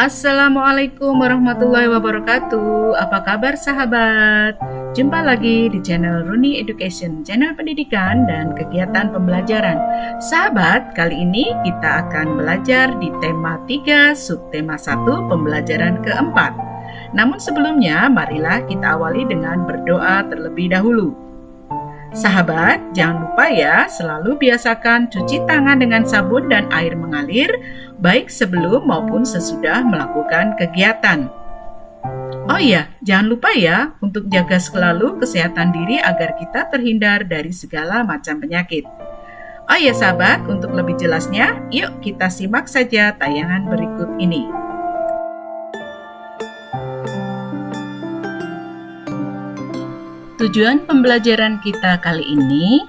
Assalamualaikum warahmatullahi wabarakatuh. Apa kabar sahabat? Jumpa lagi di channel Runi Education, channel pendidikan dan kegiatan pembelajaran. Sahabat, kali ini kita akan belajar di tema 3, subtema 1, pembelajaran keempat. Namun sebelumnya, marilah kita awali dengan berdoa terlebih dahulu. Sahabat, jangan lupa ya, selalu biasakan cuci tangan dengan sabun dan air mengalir, baik sebelum maupun sesudah melakukan kegiatan. Oh iya, jangan lupa ya untuk jaga selalu kesehatan diri agar kita terhindar dari segala macam penyakit. Oh iya sahabat, untuk lebih jelasnya, yuk kita simak saja tayangan berikut ini. Tujuan pembelajaran kita kali ini,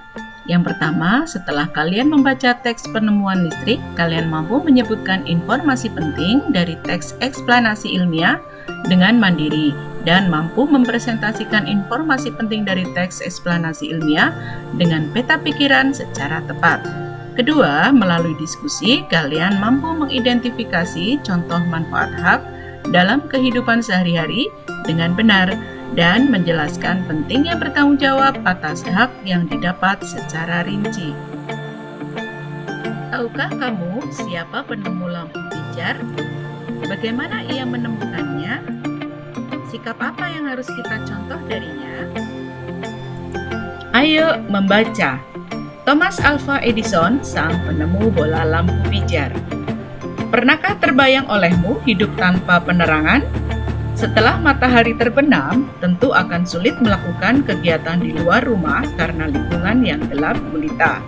yang pertama, setelah kalian membaca teks penemuan listrik, kalian mampu menyebutkan informasi penting dari teks eksplanasi ilmiah dengan mandiri dan mampu mempresentasikan informasi penting dari teks eksplanasi ilmiah dengan peta pikiran secara tepat. Kedua, melalui diskusi, kalian mampu mengidentifikasi contoh manfaat hak dalam kehidupan sehari-hari dengan benar dan menjelaskan pentingnya bertanggung jawab atas hak yang didapat secara rinci. Tahukah kamu siapa penemu lampu pijar? Bagaimana ia menemukannya? Sikap apa yang harus kita contoh darinya? Ayo membaca. Thomas Alva Edison, sang penemu bola lampu pijar. Pernahkah terbayang olehmu hidup tanpa penerangan? Setelah matahari terbenam, tentu akan sulit melakukan kegiatan di luar rumah karena lingkungan yang gelap gulita.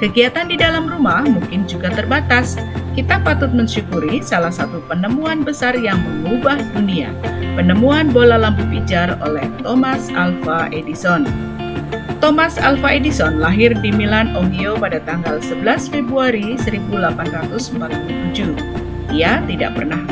Kegiatan di dalam rumah mungkin juga terbatas. Kita patut mensyukuri salah satu penemuan besar yang mengubah dunia, penemuan bola lampu pijar oleh Thomas Alva Edison. Thomas Alva Edison lahir di Milan, Ohio pada tanggal 11 Februari 1847. Ia tidak pernah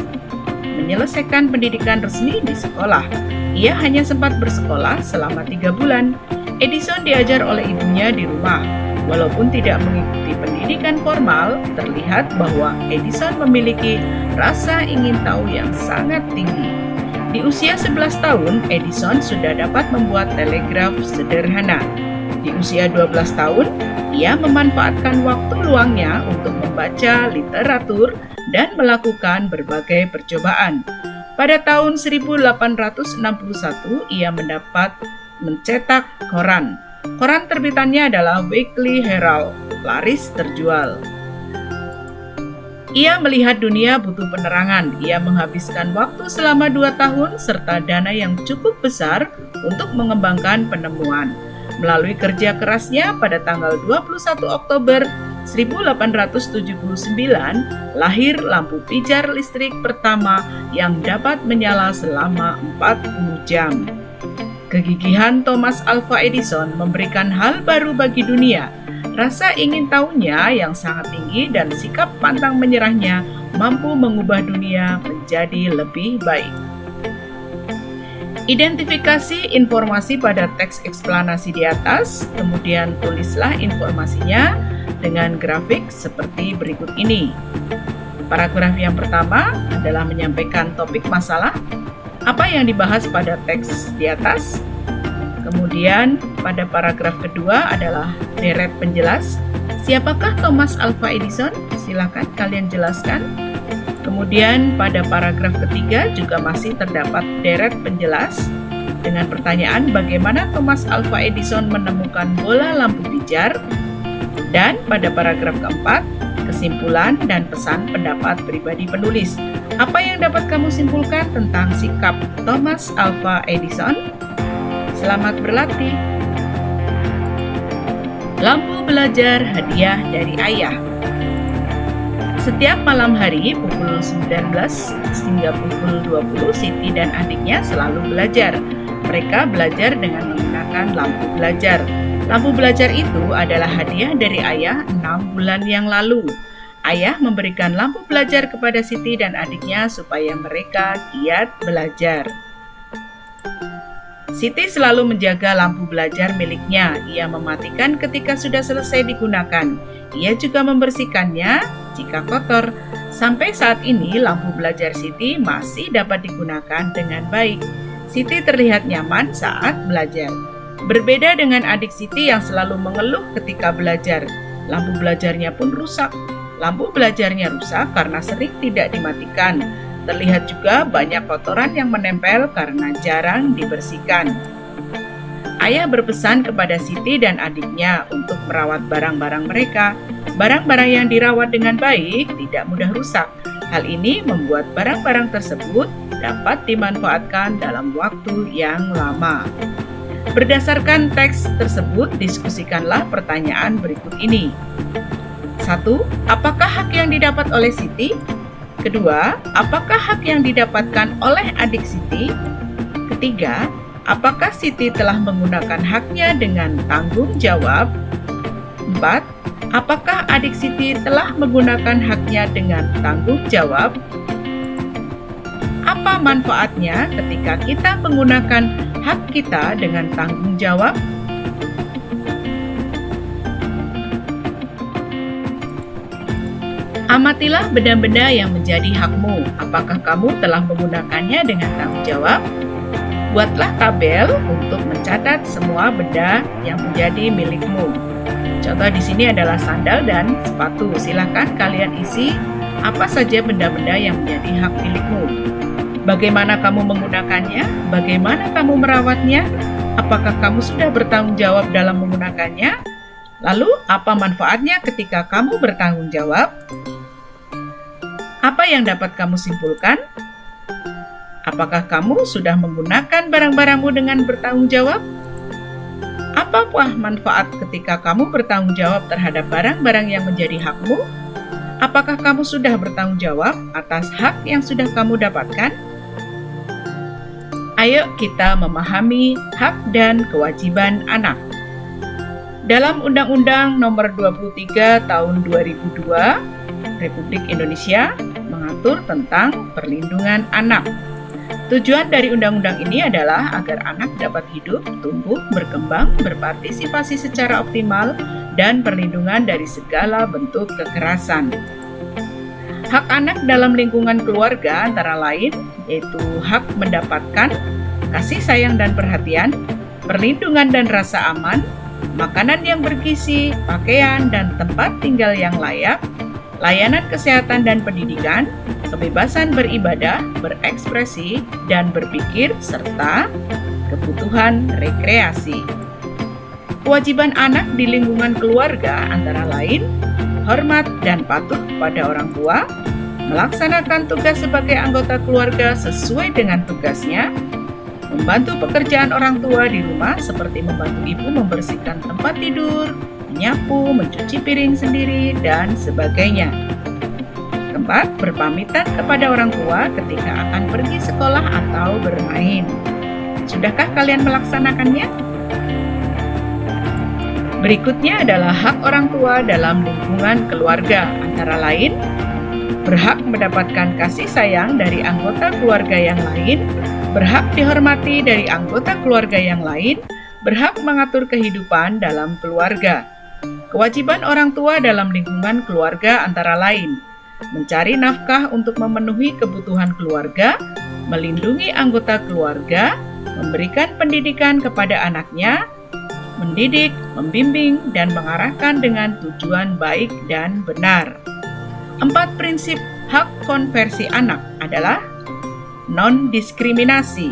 menyelesaikan pendidikan resmi di sekolah. Ia hanya sempat bersekolah selama 3 bulan. Edison diajar oleh ibunya di rumah. Walaupun tidak mengikuti pendidikan formal, terlihat bahwa Edison memiliki rasa ingin tahu yang sangat tinggi. Di usia 11 tahun, Edison sudah dapat membuat telegraf sederhana. Di usia 12 tahun, ia memanfaatkan waktu luangnya untuk membaca literatur dan melakukan berbagai percobaan. Pada tahun 1861, ia mencetak koran. Koran terbitannya adalah Weekly Herald, laris terjual. Ia melihat dunia butuh penerangan. Ia menghabiskan waktu selama 2 tahun serta dana yang cukup besar untuk mengembangkan penemuan. Melalui kerja kerasnya, pada tanggal 21 Oktober 1879, lahir lampu pijar listrik pertama yang dapat menyala selama 40 jam. Kegigihan Thomas Alva Edison memberikan hal baru bagi dunia. Rasa ingin tahunya yang sangat tinggi dan sikap pantang menyerahnya mampu mengubah dunia menjadi lebih baik. Identifikasi informasi pada teks eksplanasi di atas, kemudian tulislah informasinya dengan grafik seperti berikut ini. Paragraf yang pertama adalah menyampaikan topik masalah, apa yang dibahas pada teks di atas. Kemudian pada paragraf kedua adalah deret penjelas. Siapakah Thomas Alva Edison? Silakan kalian jelaskan. Kemudian pada paragraf ketiga juga masih terdapat deret penjelas dengan pertanyaan bagaimana Thomas Alva Edison menemukan bola lampu pijar. Dan pada paragraf keempat, kesimpulan dan pesan pendapat pribadi penulis. Apa yang dapat kamu simpulkan tentang sikap Thomas Alva Edison? Selamat berlatih. Lampu belajar hadiah dari ayah. Setiap malam hari pukul 19 hingga pukul 20, Siti dan adiknya selalu belajar. Mereka belajar dengan menggunakan lampu belajar. Lampu belajar itu adalah hadiah dari ayah 6 bulan yang lalu. Ayah memberikan lampu belajar kepada Siti dan adiknya supaya mereka giat belajar. Siti selalu menjaga lampu belajar miliknya. Ia mematikan ketika sudah selesai digunakan. Ia juga membersihkannya jika kotor. Sampai saat ini, lampu belajar Siti masih dapat digunakan dengan baik. Siti terlihat nyaman saat belajar. Berbeda dengan adik Siti yang selalu mengeluh ketika belajar. Lampu belajarnya pun rusak. Lampu belajarnya rusak karena sering tidak dimatikan. Terlihat juga banyak kotoran yang menempel karena jarang dibersihkan. Ayah berpesan kepada Siti dan adiknya untuk merawat barang-barang mereka. Barang-barang yang dirawat dengan baik tidak mudah rusak. Hal ini membuat barang-barang tersebut dapat dimanfaatkan dalam waktu yang lama. Berdasarkan teks tersebut, diskusikanlah pertanyaan berikut ini. 1. Apakah hak yang didapat oleh Siti? Kedua, apakah hak yang didapatkan oleh adik Siti? Ketiga, apakah Siti telah menggunakan haknya dengan tanggung jawab? 4. Apakah adik Siti telah menggunakan haknya dengan tanggung jawab? Apa manfaatnya ketika kita menggunakan hak kita dengan tanggung jawab? Amatilah benda-benda yang menjadi hakmu. Apakah kamu telah menggunakannya dengan tanggung jawab? Buatlah tabel untuk mencatat semua benda yang menjadi milikmu. Contoh di sini adalah sandal dan sepatu. Silakan kalian isi apa saja benda-benda yang menjadi hak milikmu. Bagaimana kamu menggunakannya? Bagaimana kamu merawatnya? Apakah kamu sudah bertanggung jawab dalam menggunakannya? Lalu, apa manfaatnya ketika kamu bertanggung jawab? Apa yang dapat kamu simpulkan? Apakah kamu sudah menggunakan barang-barangmu dengan bertanggung jawab? Apa manfaat ketika kamu bertanggung jawab terhadap barang-barang yang menjadi hakmu? Apakah kamu sudah bertanggung jawab atas hak yang sudah kamu dapatkan? Ayo kita memahami hak dan kewajiban anak. Dalam Undang-Undang Nomor 23 Tahun 2002, Republik Indonesia mengatur tentang perlindungan anak. Tujuan dari undang-undang ini adalah agar anak dapat hidup, tumbuh, berkembang, berpartisipasi secara optimal, dan perlindungan dari segala bentuk kekerasan. Hak anak dalam lingkungan keluarga antara lain yaitu hak mendapatkan kasih sayang dan perhatian, perlindungan dan rasa aman, makanan yang bergizi, pakaian dan tempat tinggal yang layak, layanan kesehatan dan pendidikan, kebebasan beribadah, berekspresi, dan berpikir, serta kebutuhan rekreasi. Kewajiban anak di lingkungan keluarga antara lain hormat dan patuh pada orang tua, melaksanakan tugas sebagai anggota keluarga sesuai dengan tugasnya, membantu pekerjaan orang tua di rumah seperti membantu ibu membersihkan tempat tidur, menyapu, mencuci piring sendiri, dan sebagainya. Keempat, berpamitan kepada orang tua ketika akan pergi sekolah atau bermain. Sudahkah kalian melaksanakannya? Berikutnya adalah hak orang tua dalam lingkungan keluarga, antara lain berhak mendapatkan kasih sayang dari anggota keluarga yang lain, berhak dihormati dari anggota keluarga yang lain, berhak mengatur kehidupan dalam keluarga. Kewajiban orang tua dalam lingkungan keluarga antara lain mencari nafkah untuk memenuhi kebutuhan keluarga, melindungi anggota keluarga, memberikan pendidikan kepada anaknya, mendidik, membimbing, dan mengarahkan dengan tujuan baik dan benar. 4 prinsip hak konversi anak adalah non-diskriminasi,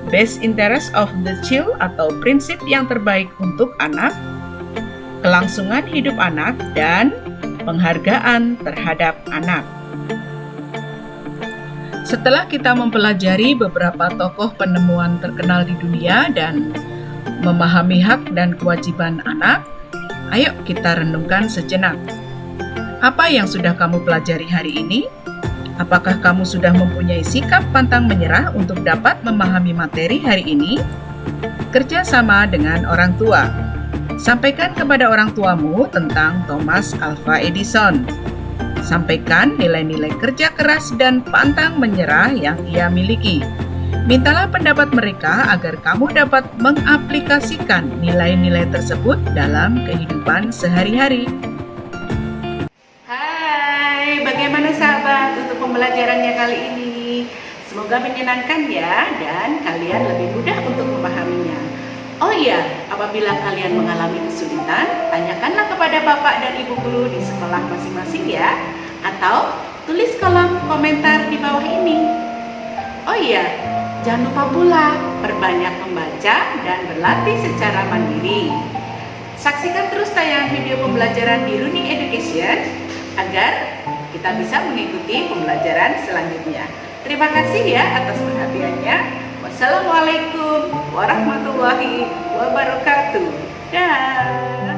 best interest of the child atau prinsip yang terbaik untuk anak, kelangsungan hidup anak, dan penghargaan terhadap anak. Setelah kita mempelajari beberapa tokoh penemuan terkenal di dunia dan memahami hak dan kewajiban anak, ayo kita renungkan sejenak. Apa yang sudah kamu pelajari hari ini? Apakah kamu sudah mempunyai sikap pantang menyerah untuk dapat memahami materi hari ini? Kerjasama dengan orang tua. Sampaikan kepada orang tuamu tentang Thomas Alva Edison. Sampaikan nilai-nilai kerja keras dan pantang menyerah yang ia miliki. Mintalah pendapat mereka agar kamu dapat mengaplikasikan nilai-nilai tersebut dalam kehidupan sehari-hari. Hai, bagaimana sahabat? pembelajarannya kali ini. Semoga menyenangkan ya, dan kalian lebih mudah untuk memahaminya. Oh iya, apabila kalian mengalami kesulitan, tanyakanlah kepada Bapak dan Ibu guru di sekolah masing-masing ya, atau tulis kolom komentar di bawah ini. Oh iya, jangan lupa pula perbanyak membaca dan berlatih secara mandiri. Saksikan terus tayangan video pembelajaran di Runi Education agar kita bisa mengikuti pembelajaran selanjutnya. Terima kasih ya atas perhatiannya. Wassalamualaikum warahmatullahi wabarakatuh. Dah.